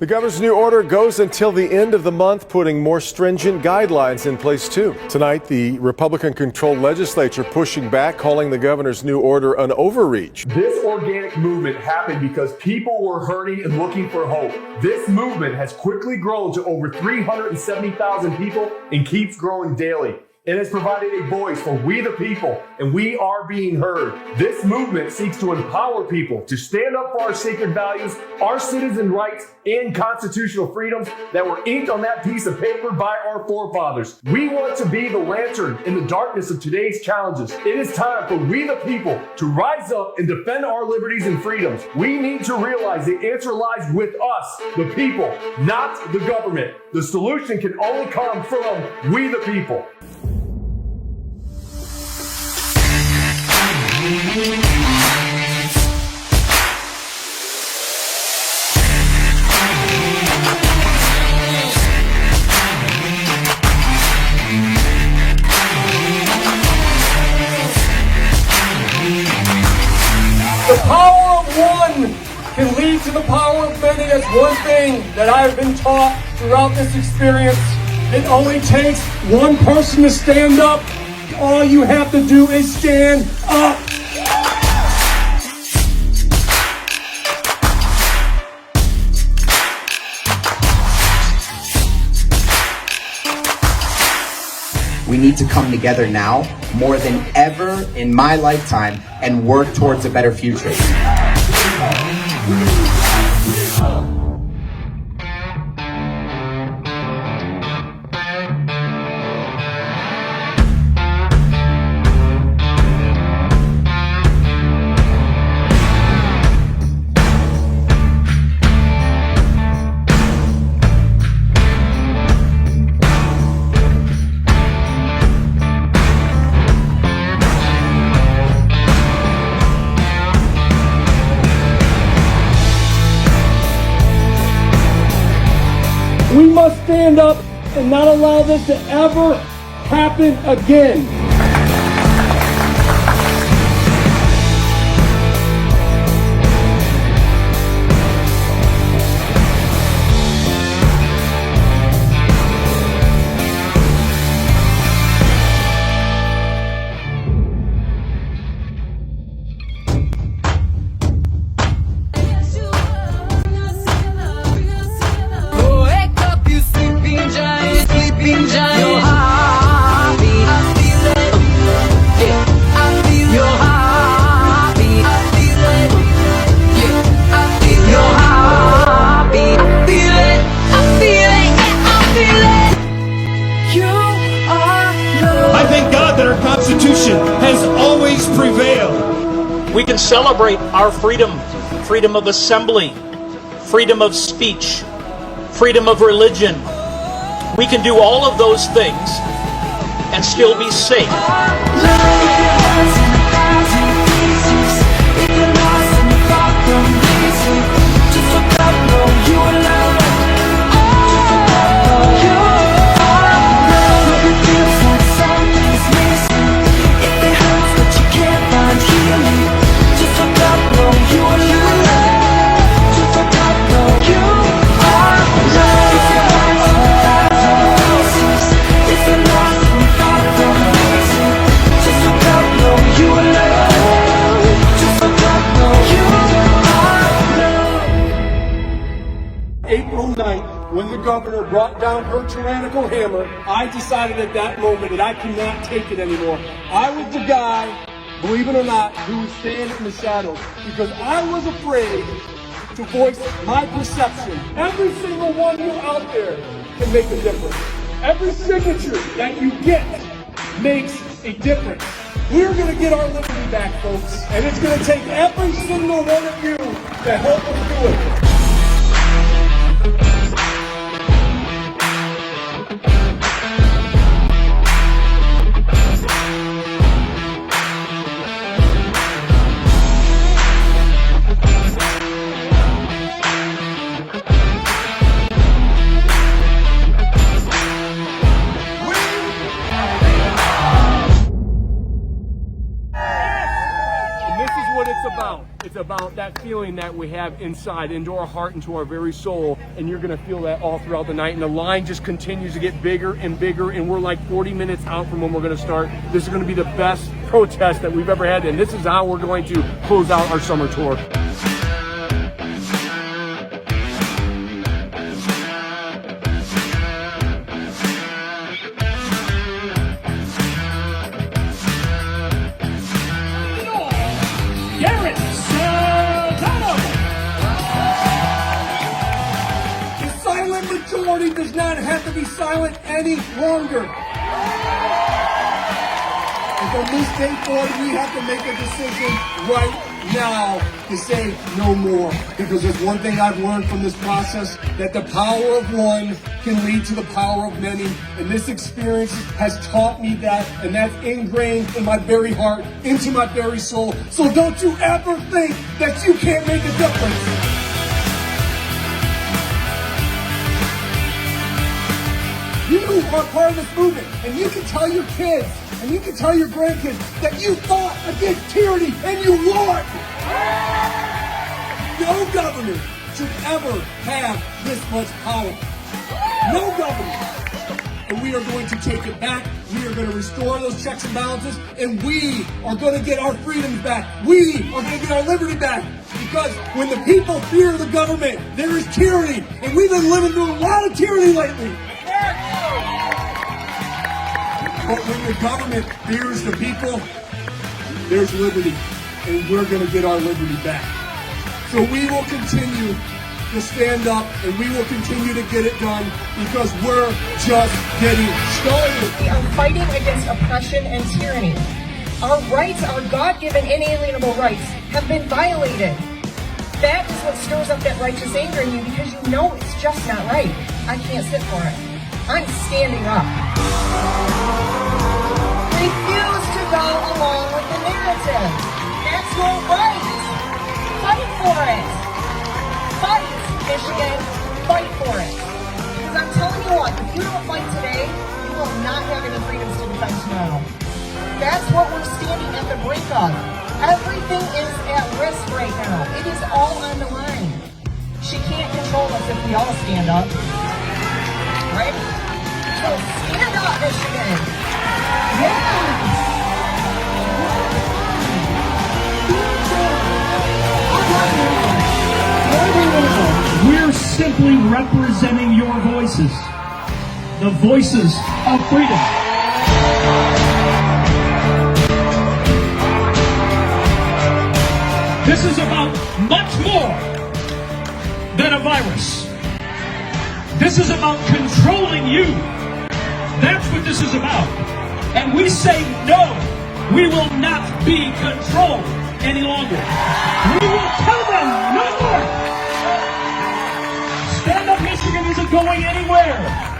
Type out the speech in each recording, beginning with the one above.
The governor's new order goes until the end of the month, putting more stringent guidelines in place, too. Tonight, the Republican-controlled legislature pushing back, calling the governor's new order an overreach. This organic movement happened because people were hurting and looking for hope. This movement has quickly grown to over 370,000 people and keeps growing daily. It has provided a voice for we the people, and we are being heard. This movement seeks to empower people to stand up for our sacred values, our citizen rights, and constitutional freedoms that were inked on that piece of paper by our forefathers. We want to be the lantern in the darkness of today's challenges. It is time for we the people to rise up and defend our liberties and freedoms. We need to realize the answer lies with us, the people, not the government. The solution can only come from we the people. The power of one can lead to the power of many. That's one thing that I've been taught throughout this experience. It only takes one person to stand up. All you have to do is stand up. We need to come together now, more than ever in my lifetime, and work towards a better future. We must stand up and not allow this to ever happen again. I thank God that our Constitution has always prevailed. We can celebrate our freedom, freedom of assembly, freedom of speech, freedom of religion. We can do all of those things and still be safe. April 9th, when the governor brought down her tyrannical hammer, I decided at that moment that I cannot take it anymore. I was the guy, believe it or not, who was standing in the shadows because I was afraid to voice my perception. Every single one of you out there can make a difference. Every signature that you get makes a difference. We're going to get our liberty back, folks, and it's going to take every single one of you to help us do it. This is what it's about. It's about that feeling that we have inside, into our heart, into our very soul, and you're going to feel that all throughout the night. And the line just continues to get bigger and bigger, and we're like 40 minutes out from when we're going to start. This is going to be the best protest that we've ever had, and this is how we're going to close out our summer tour. Majority does not have to be silent any longer. And from this day forward, we have to make a decision right now to say no more. Because there's one thing I've learned from this process, that the power of one can lead to the power of many. And this experience has taught me that, and that's ingrained in my very heart, into my very soul. So don't you ever think that you can't make a difference. You are part of this movement, and you can tell your kids, and you can tell your grandkids that you fought against tyranny, and you won! No government should ever have this much power. No government. And we are going to take it back. We are going to restore those checks and balances, and we are going to get our freedoms back. We are going to get our liberty back. Because when the people fear the government, there is tyranny, and we've been living through a lot of tyranny lately. But when the government fears the people, there's liberty, and we're going to get our liberty back. So we will continue to stand up, and we will continue to get it done, because we're just getting started. We are fighting against oppression and tyranny. Our rights, our God-given inalienable rights, have been violated. That is what stirs up that righteous anger in you, because you know it's just not right. I can't sit for it. I'm standing up. Refuse to go along with the narrative. That's your right. Fight for it. Fight, Michigan. Fight for it. Because I'm telling you what, if you don't fight today, you will not have any freedoms to defend tomorrow. That's what we're standing at the brink of. Everything is at risk right now. It is all on the line. She can't control us if we all stand up. Right? So stand up, Michigan. Yes. We're simply representing your voices, the voices of freedom. This is about much more than a virus. This is about controlling you. That's what this is about. And we say no, we will not be controlled any longer. We will tell them no more. Stand Up Michigan isn't going anywhere.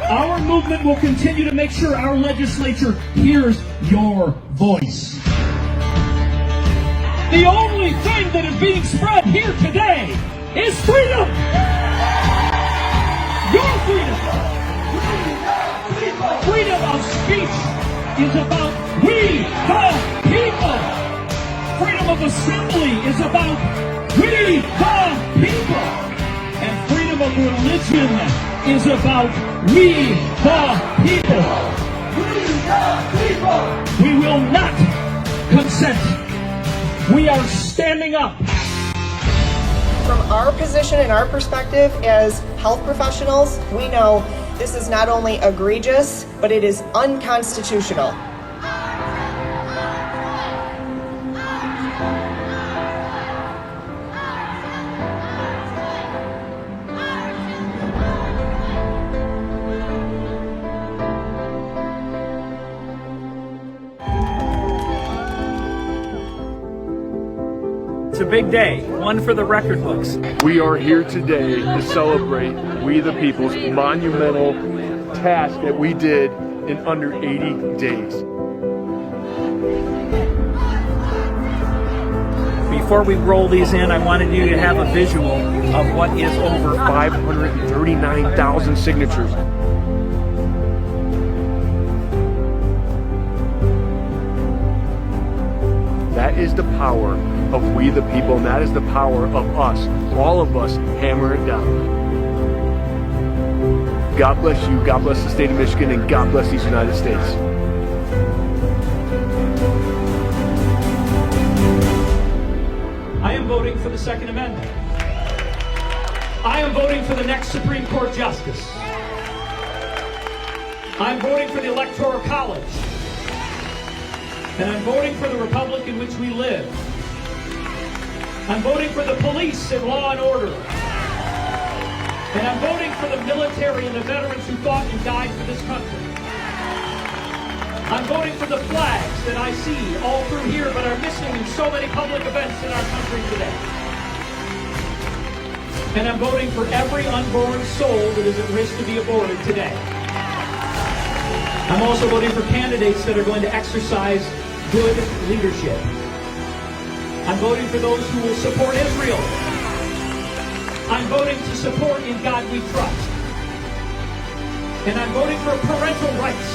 Our movement will continue to make sure our legislature hears your voice. The only thing that is being spread here today is freedom. Your freedom. Freedom of speech is about we the people. Freedom of assembly is about we the people. And freedom of religion is about we the people. We the people. We will not consent. We are standing up. From our position and our perspective as health professionals, we know this is not only egregious, but it is unconstitutional. It's a big day, one for the record books. We are here today to celebrate We the People's monumental task that we did in under 80 days. Before we roll these in, I wanted you to have a visual of what is over 539,000 signatures. That is the power of we the people, and that is the power of us, all of us, hammer it down. God bless you, God bless the state of Michigan, and God bless these United States. I am voting for the Second Amendment. I am voting for the next Supreme Court Justice. I'm voting for the Electoral College. And I'm voting for the republic in which we live. I'm voting for the police and law and order. And I'm voting for the military and the veterans who fought and died for this country. I'm voting for the flags that I see all through here but are missing in so many public events in our country today. And I'm voting for every unborn soul that is at risk to be aborted today. I'm also voting for candidates that are going to exercise good leadership. I'm voting for those who will support Israel. I'm voting to support In God We Trust. And I'm voting for parental rights.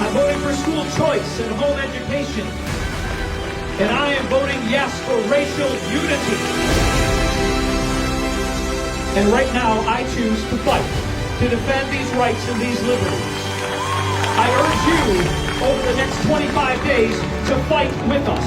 I'm voting for school choice and home education. And I am voting yes for racial unity. And right now, I choose to fight to defend these rights and these liberties. I urge you, over the next 25 days, to fight with us.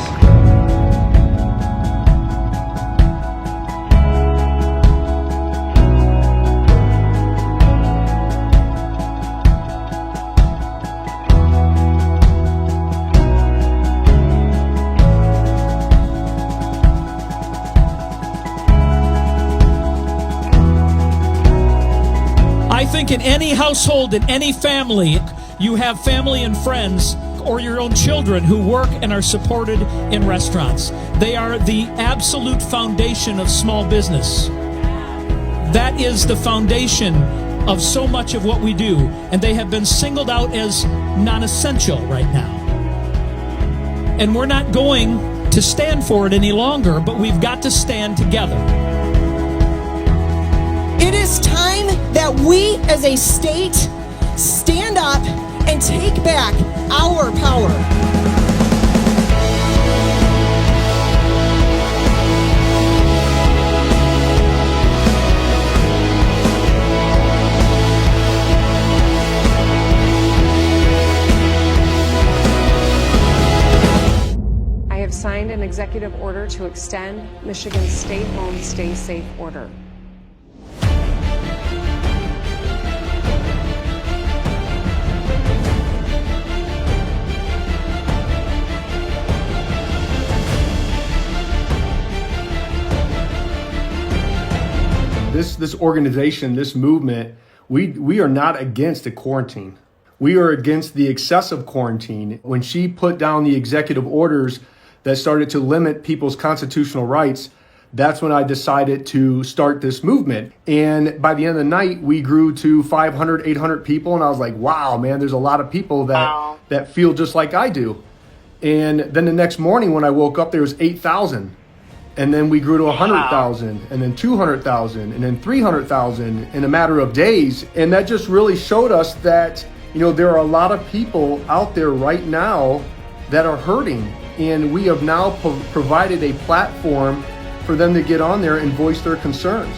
I think in any household, in any family, you have family and friends or your own children who work and are supported in restaurants. They are the absolute foundation of small business. That is the foundation of so much of what we do, and they have been singled out as non-essential right now. And we're not going to stand for it any longer, but we've got to stand together. It is time that we as a state stand up and take back our power. I have signed an executive order to extend Michigan's Stay Home, Stay Safe order. This organization, this movement, we are not against a quarantine. We are against the excessive quarantine. When she put down the executive orders that started to limit people's constitutional rights, that's when I decided to start this movement. And by the end of the night, we grew to 500, 800 people. And I was like, wow, man, there's a lot of people that feel just like I do. And then the next morning when I woke up, there was 8,000. And then we grew to 100,000, and then 200,000, and then 300,000 in a matter of days. And that just really showed us that, you know, there are a lot of people out there right now that are hurting. And we have now provided a platform for them to get on there and voice their concerns.